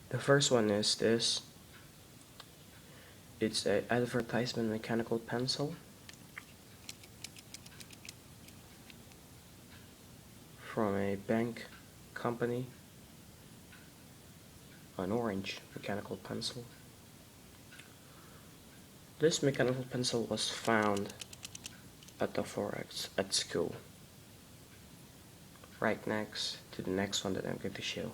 The first one is this. It's a advertisement mechanical pencil from a bank company, an orange mechanical pencil. This mechanical pencil was found at the Forex at school, right next to the next one that I'm going to show.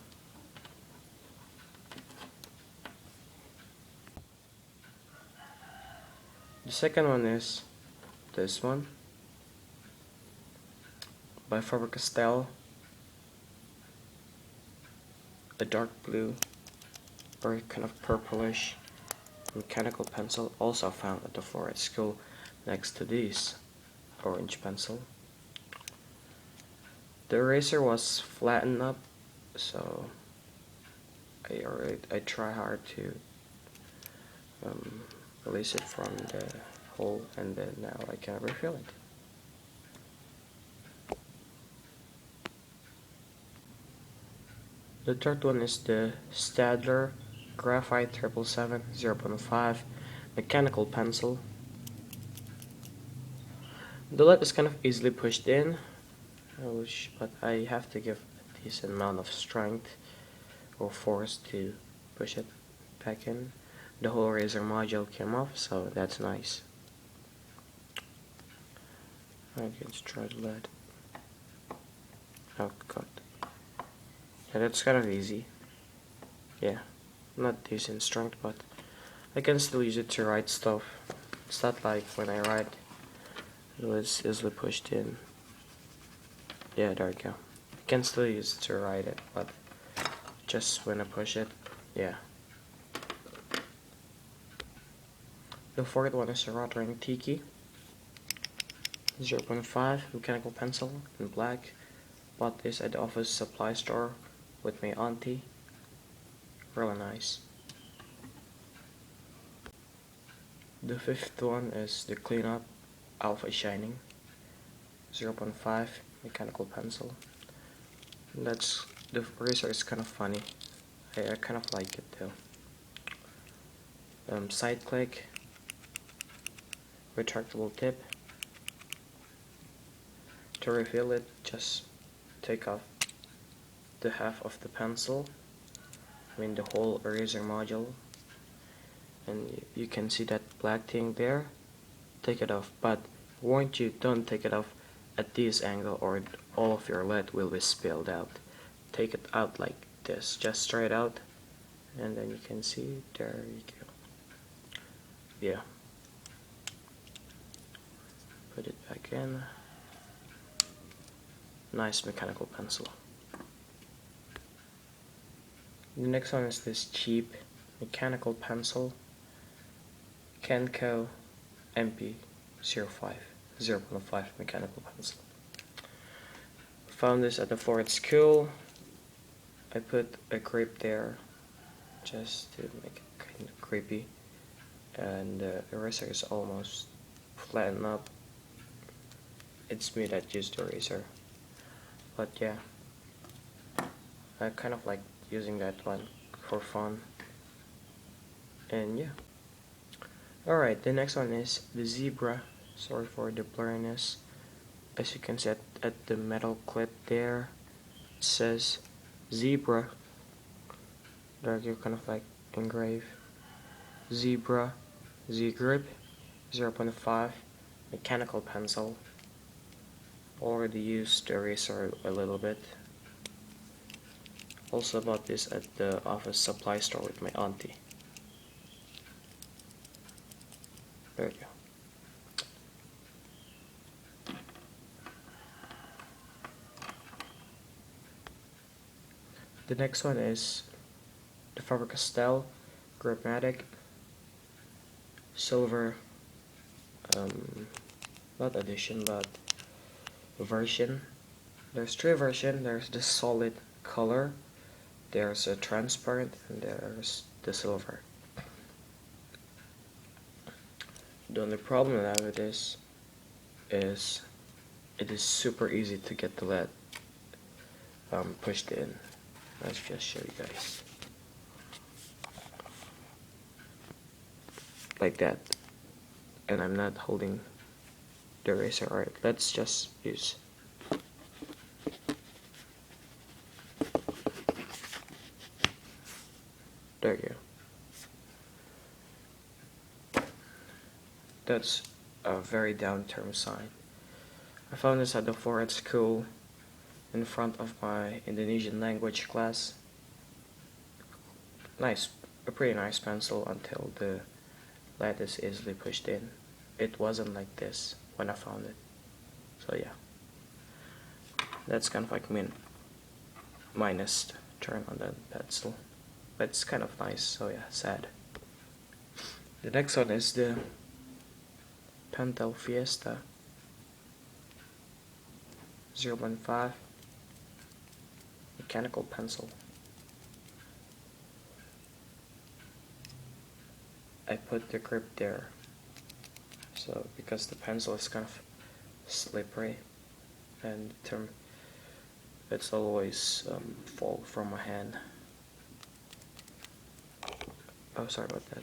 The second one is this one by Faber-Castell, a dark blue or kind of purplish mechanical pencil, also found at the floor at school next to this orange pencil. The eraser was flattened up, so I try hard to release it from the hole, and then now I can refill it. The third one is the Staedtler Graphite 777 0.5 mechanical pencil. The lead is kind of easily pushed in, but I have to give a decent amount of strength or force to push it back in. The whole eraser module came off, so that's nice. I can try the lead. Oh god. Yeah, that's kind of easy. Yeah, not decent strength, but I can still use it to write stuff. It's not like when I write, it was easily pushed in. Yeah, there we go. I can still use it to write it, but just when I push it, yeah. The fourth one is a Rotring Tiki 0.5 mechanical pencil in black. Bought this at the office supply store with my auntie. Really nice. The fifth one is the Cleanup Alpha Shining 0.5 mechanical pencil. That's the eraser is kind of funny. I kind of like it though. Side click, retractable tip. To refill it, just take off the half of the pencil, the whole eraser module, and you can see that black thing there. Take it off, but warn you, don't take it off at this angle or all of your lead will be spilled out. Take it out like this, just straight out, and then you can see, there you go. Yeah, put it back in. Nice mechanical pencil. The next one is this cheap mechanical pencil, Kenko MP05 0.5 mechanical pencil. Found this at the Ford school. I put a grip there just to make it kind of creepy, and the eraser is almost flattened up. It's me that used the eraser, but yeah, I kind of like using that one for fun. And yeah, alright, the next one is the Zebra. Sorry for the blurriness. As you can see at the metal clip there, it says Zebra. There you kind of like engrave Zebra Z grip 0.5 mechanical pencil. Already used the eraser a little bit. Also bought this at the office supply store with my auntie. There you go. The next one is the Faber-Castell Gripmatic Silver, not edition, but version. There's three versions. There's the solid color, there's a transparent, and there's the silver. The only problem I have with this is it is super easy to get the lead pushed in. Let's just show you guys. like that, and I'm not holding the eraser. Alright, let's just use. There you go. That's a very down-term sign. I found this at the Foreign School in front of my Indonesian language class. Nice, a pretty nice pencil until the lead is easily pushed in. It wasn't like this when I found it. So yeah, that's kind of like minus turn on the pencil, but it's kind of nice. So yeah, sad. The next one is the Pentel Fiesta 0.5 mechanical pencil. I put the grip there, so because the pencil is kind of slippery and it's always fall from my hand. Oh, sorry about that.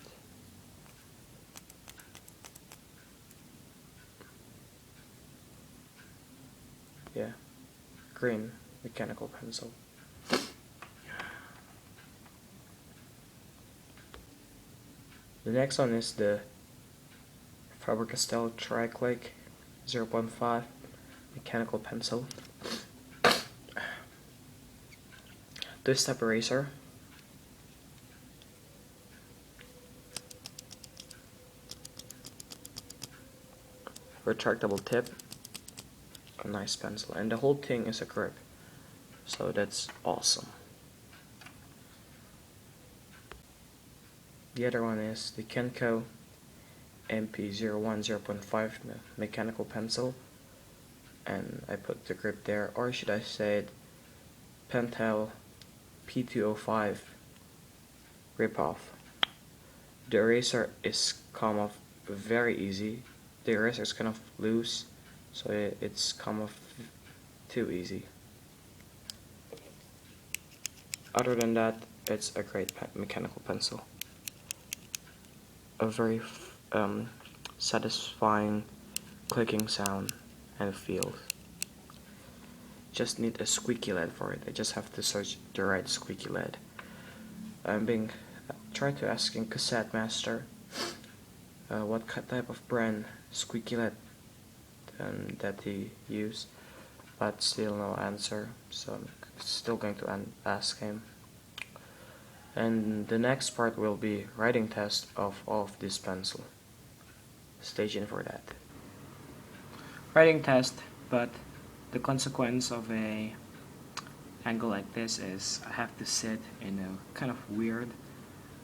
Yeah, green mechanical pencil. The next one is the Faber-Castell Triclick 0.5 mechanical pencil. Two-step eraser. Retractable tip. A nice pencil, and the whole thing is a grip, so that's awesome. The other one is the Kenko MP01 0.5 mechanical pencil, and I put the grip there, or should I say it, Pentel P205 rip-off. The eraser is come off very easy. The eraser is kind of loose, so it's come off too easy. Other than that, it's a great mechanical pencil. A very satisfying clicking sound and feel. Just need a squeaky lead for it. I just have to search the right squeaky lead. I'm trying to asking Cassette Master what type of brand squeaky lead that he used, but still no answer, so I'm still going to ask him. And the next part will be writing test of all of this pencil. Stay tuned for that. Writing test, but the consequence of a angle like this is I have to sit in a kind of weird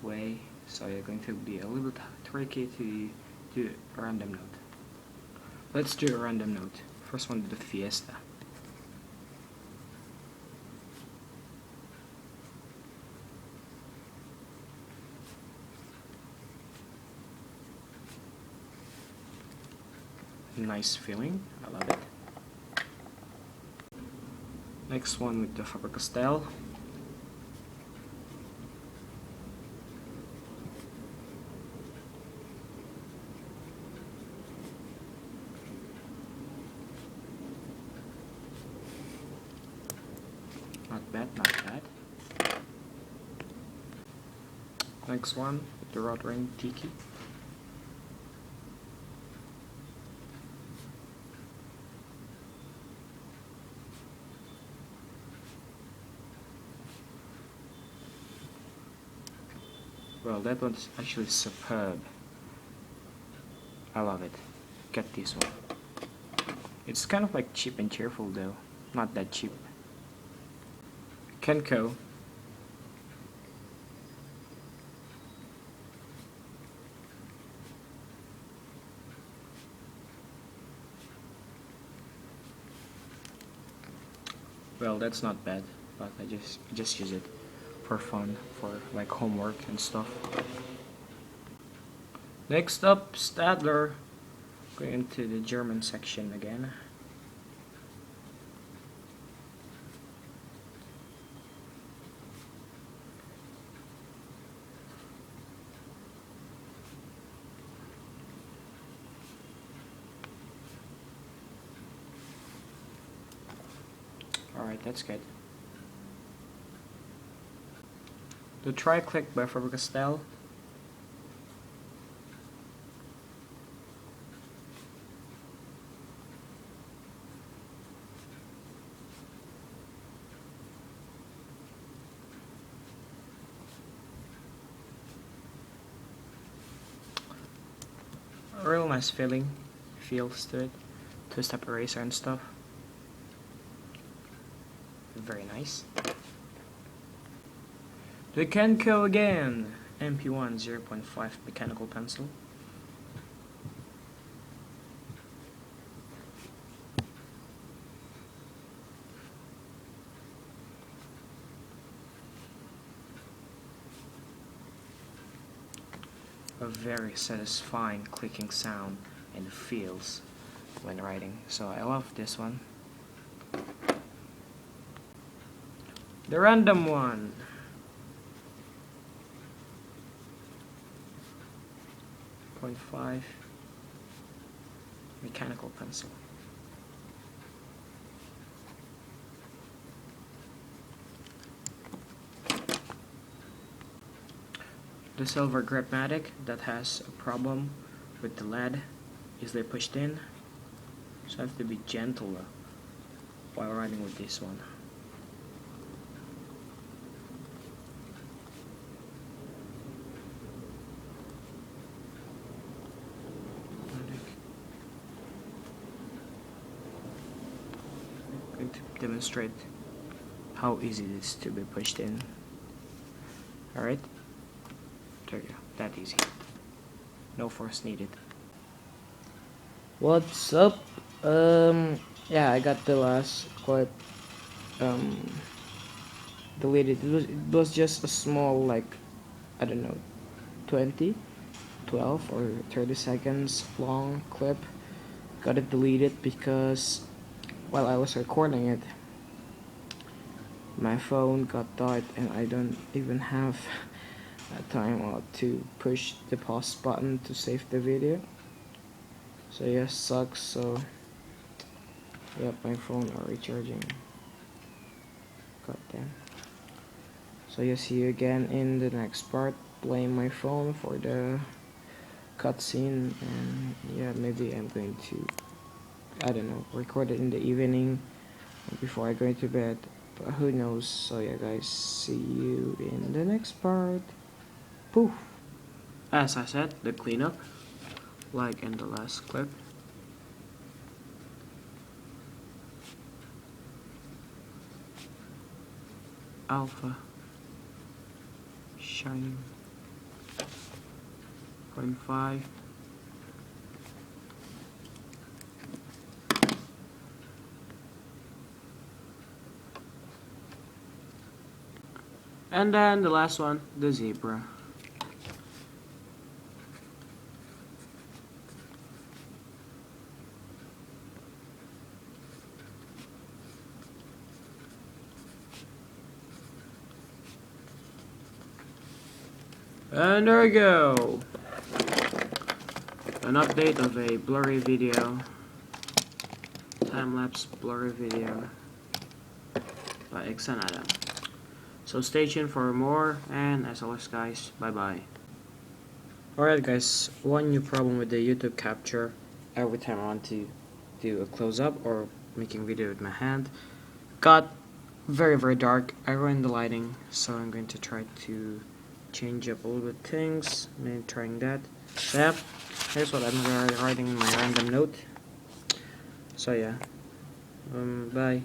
way, so you're going to be a little bit tricky to do a random note. Let's do a random note. First one, the Fiesta. Nice feeling, I love it. Next one with the Faber-Castell. Not bad, not bad. Next one with the Rotring Tiki. Well, that one's actually superb. I love it. Get this one. It's kind of like cheap and cheerful though. Not that cheap. Kenko. Well, that's not bad, but I just use it for fun, for like homework and stuff. Next up, Stadler. Going into the German section again. Alright, that's good. The Tri-Click by Faber-Castell. A real nice feels to it. Two-step eraser and stuff. Very nice. The Kenko again! MP1 0.5 mechanical pencil. A very satisfying clicking sound and feels when writing, so I love this one. The random one. .5 mechanical pencil. The Silver Gripmatic that has a problem with the lead, easily pushed in, so I have to be gentle while writing with this one. I'm going to demonstrate how easy it is to be pushed in. Alright. There you go, that easy. No force needed. What's up? Yeah, I got the last clip deleted. It was just a small, like, I don't know, 20, 12 or 30 seconds long clip. Got it deleted because while I was recording it, my phone got died and I don't even have a timeout to push the pause button to save the video. So yeah, sucks. So yeah, my phone are recharging. God damn. So yeah, see you again in the next part. Blame my phone for the cutscene, and yeah, maybe I'm going to, I don't know, record it in the evening before I go to bed. But who knows? So yeah, guys, see you in the next part. Poof. As I said, the cleanup, like in the last clip. Alpha shining 0.5. And then the last one, the zebra. And there we go. An update of a blurry video. Time-lapse blurry video by Xanada. So stay tuned for more, and as always guys, bye bye. Alright guys, one new problem with the YouTube capture. Every time I want to do a close-up or making video with my hand, got very dark. I ruined the lighting, so I'm going to try to change up a little bit things. Maybe trying that. So yeah, here's what I'm writing in my random note. So yeah, bye.